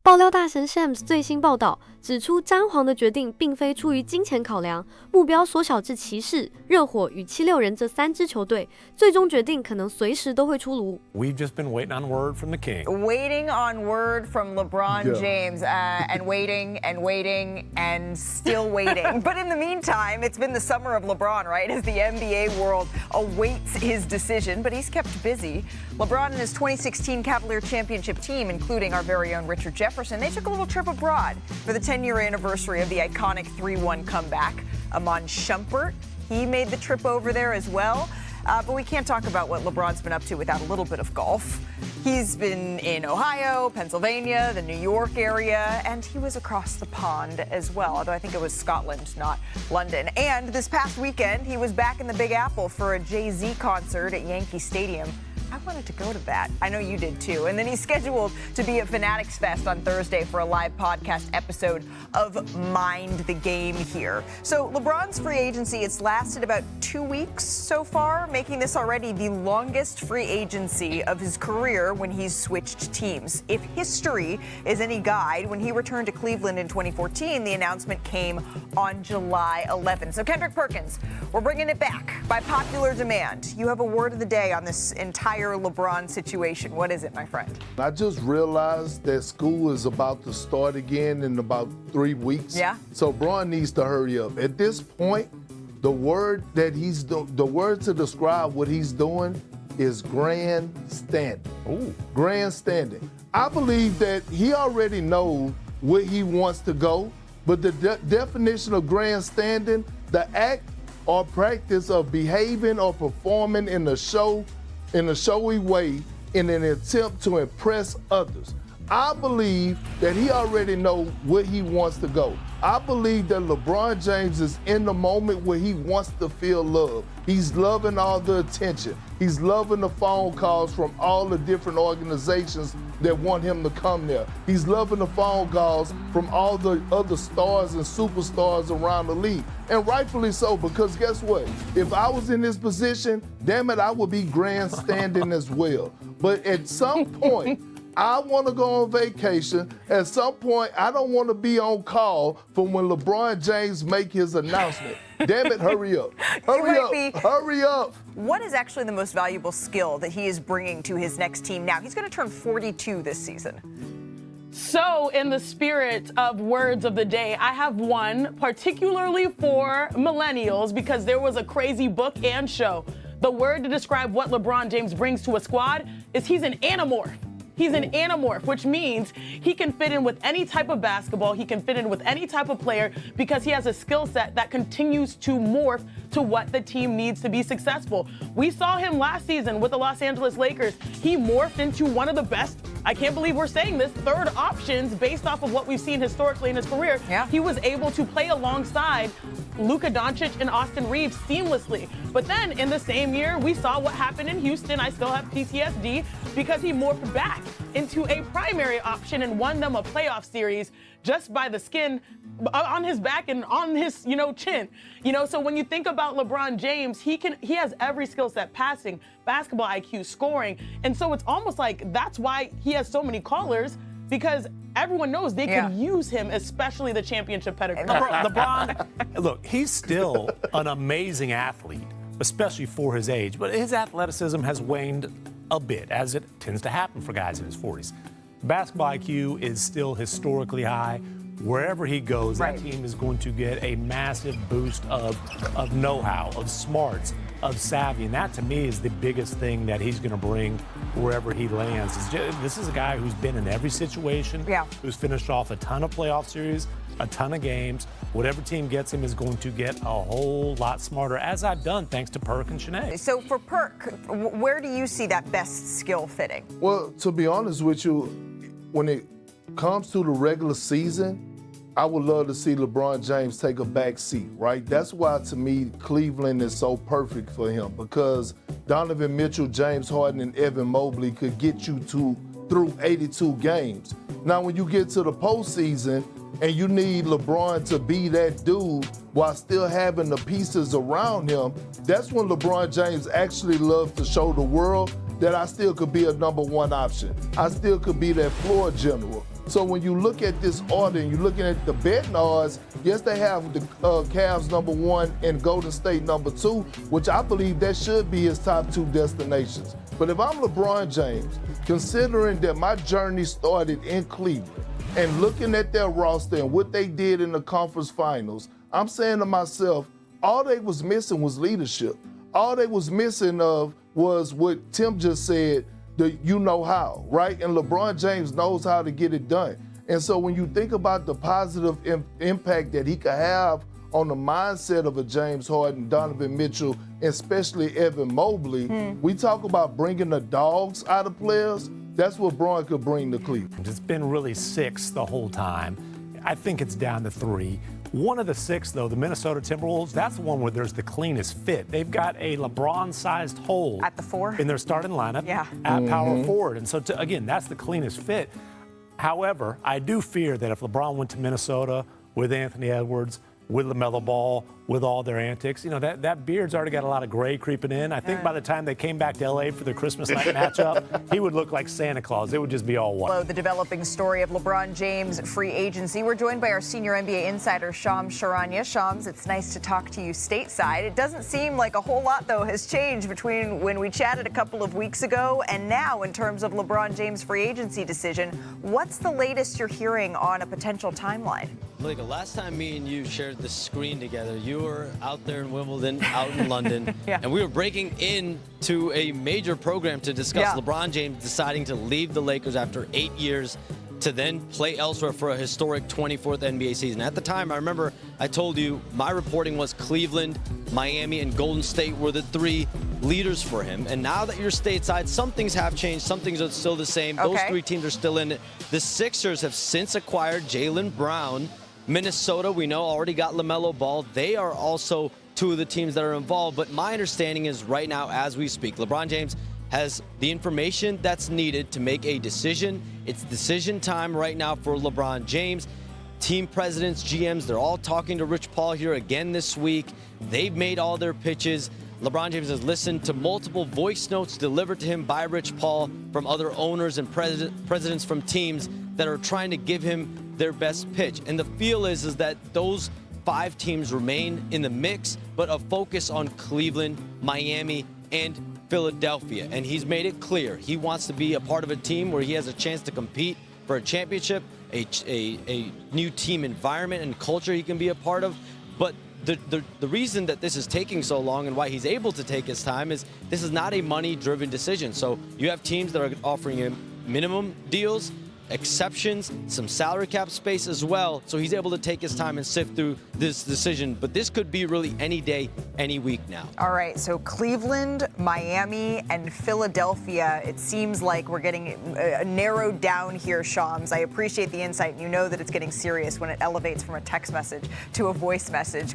爆料大神 Shams 最新报道指出，詹皇的决定并非出于金钱考量，目标缩小至骑士、热火与76人这3支球队，最终决定可能随时都会出炉。 We've just been waiting on word from the king. Waiting on word from LeBron James, and waiting and waiting and still waiting. But in the meantime, it's been the summer of LeBron, right? As the NBA world awaits his decision, but he's kept busy. LeBron and his 2016 Cavalier championship team, including our very own Richard Jefferson, they took a little trip abroad for the 10-year anniversary of the iconic 3-1 comeback. Amon Shumpert, he made the trip over there as well. But we can't talk about what LeBron's been up to without a little bit of golf. He's been in Ohio, Pennsylvania, the New York area, and he was across the pond as well, although I think it was Scotland, not London. And this past weekend, he was back in the Big Apple for a Jay-Z concert at Yankee Stadium. I wanted to go to that. I know you did too. And then he's scheduled to be at Fanatics Fest on Thursday for a live podcast episode of Mind the Game here. So LeBron's free agency, it's lasted about 2 weeks so far, making this already the longest free agency of his career when he's switched teams. If history is any guide, when he returned to Cleveland in 2014, the announcement came on July 11th. So Kendrick Perkins, we're bringing it back by popular demand. You have a word of the day on this entire LeBron situation. What is it, my friend? I just realized that school is about to start again in about 3 weeks. Yeah. So Bron needs to hurry up. At this point, the word to describe what he's doing is grandstanding. Ooh. Grandstanding. I believe that he already knows where he wants to go, but the definition of grandstanding, the act or practice of behaving or performing in a showy way in an attempt to impress others. I believe that he already knows where he wants to go. I believe that LeBron James is in the moment where he wants to feel love. He's loving all the attention. He's loving the phone calls from all the different organizations that want him to come there. He's loving the phone calls from all the other stars and superstars around the league. And rightfully so, because guess what? If I was in this position, damn it, I would be grandstanding as well. But at some point, I want to go on vacation. At some point, I don't want to be on call from when LeBron James make his announcement. Damn it, hurry up. Hurry up. What is actually the most valuable skill that he is bringing to his next team now? He's going to turn 42 this season. So, in the spirit of words of the day, I have one particularly for millennials because there was a crazy book and show. The word to describe what LeBron James brings to a squad is he's an anamorph. He's an anamorph, which means he can fit in with any type of basketball, he can fit in with any type of player because he has a skill set that continues to morph to what the team needs to be successful. We saw him last season with the Los Angeles Lakers. He morphed into one of the best, I can't believe we're saying this, third options based off of what we've seen historically in his career. Yeah. He was able to play alongside Luka Doncic and Austin Reeves seamlessly. But then in the same year, we saw what happened in Houston. I still have PTSD because he morphed back into a primary option and won them a playoff series just by the skin on his back and on his, chin. So when you think about LeBron James, he has every skill set, passing, basketball IQ, scoring. And so it's almost like that's why he has so many callers, because everyone knows they can use him, especially the championship pedigree. LeBron, look, he's still an amazing athlete, especially for his age, but his athleticism has waned a bit, as it tends to happen for guys in his 40s. Basketball IQ is still historically high. Wherever he goes, that team is going to get a massive boost of know-how, of smarts, of savvy. And that, to me, is the biggest thing that he's going to bring wherever he lands. This is a guy who's been in every situation, who's finished off a ton of playoff series, a ton of games. Whatever team gets him is going to get a whole lot smarter, as I've done thanks to Perk and Shanae. So for Perk, where do you see that best skill fitting? Well, to be honest with you, when it comes to the regular season, I would love to see LeBron James take a back seat, right? That's why, to me, Cleveland is so perfect for him, because Donovan Mitchell, James Harden, and Evan Mobley could get you through 82 games. Now, when you get to the postseason and you need LeBron to be that dude while still having the pieces around him, that's when LeBron James actually loves to show the world that I still could be a number one option. I still could be that floor general. So when you look at this order and you're looking at the betting odds, yes, they have the Cavs number 1 and Golden State number 2, which I believe that should be his top 2 destinations. But if I'm LeBron James, considering that my journey started in Cleveland and looking at their roster and what they did in the conference finals, I'm saying to myself, all they was missing was leadership. All they was missing was what Tim just said, the you know how, right? And LeBron James knows how to get it done. And so when you think about the positive impact that he could have on the mindset of a James Harden, Donovan Mitchell, and especially Evan Mobley, we talk about bringing the dogs out of players. That's what Bron could bring to Cleveland. It's been really 6 the whole time. I think it's down to 3. One of the 6, though, the Minnesota Timberwolves, that's the one where there's the cleanest fit. They've got a LeBron-sized hole at the 4 in their starting lineup at power forward. And so, again, that's the cleanest fit. However, I do fear that if LeBron went to Minnesota with Anthony Edwards, with LaMelo Ball, with all their antics, you know, that beard's already got a lot of gray creeping in. I think by the time they came back to L.A. for their Christmas night matchup, he would look like Santa Claus. It would just be all white. The developing story of LeBron James' free agency. We're joined by our senior NBA insider, Shams Charania. Shams, it's nice to talk to you stateside. It doesn't seem like a whole lot, though, has changed between when we chatted a couple of weeks ago and now in terms of LeBron James' free agency decision. What's the latest you're hearing on a potential timeline? Malika, last time me and you shared the screen together, you were out there in Wimbledon, out in London, and we were breaking into a major program to discuss LeBron James deciding to leave the Lakers after 8 years to then play elsewhere for a historic 24th NBA season. At the time, I remember I told you my reporting was Cleveland, Miami, and Golden State were the 3 leaders for him. And now that you're stateside, some things have changed, some things are still the same. Those 3 teams are still in it. The Sixers have since acquired Jaylen Brown. Minnesota, we know, already got LaMelo Ball. They are also 2 of the teams that are involved. But my understanding is right now, as we speak, LeBron James has the information that's needed to make a decision. It's decision time right now for LeBron James. Team presidents, GMs, they're all talking to Rich Paul here again this week. They've made all their pitches. LeBron James has listened to multiple voice notes delivered to him by Rich Paul from other owners and presidents from teams that are trying to give him their best pitch. And the feel is that those 5 teams remain in the mix, but a focus on Cleveland, Miami, and Philadelphia. And he's made it clear he wants to be a part of a team where he has a chance to compete for a championship, a new team environment and culture he can be a part of. But the reason that this is taking so long and why he's able to take his time is this is not a money-driven decision. So you have teams that are offering him minimum deals, exceptions, some salary cap space as well. So he's able to take his time and sift through this decision. But this could be really any day, any week now. All right, so Cleveland, Miami, and Philadelphia, it seems like we're getting narrowed down here, Shams. I appreciate the insight. You know that it's getting serious when it elevates from a text message to a voice message.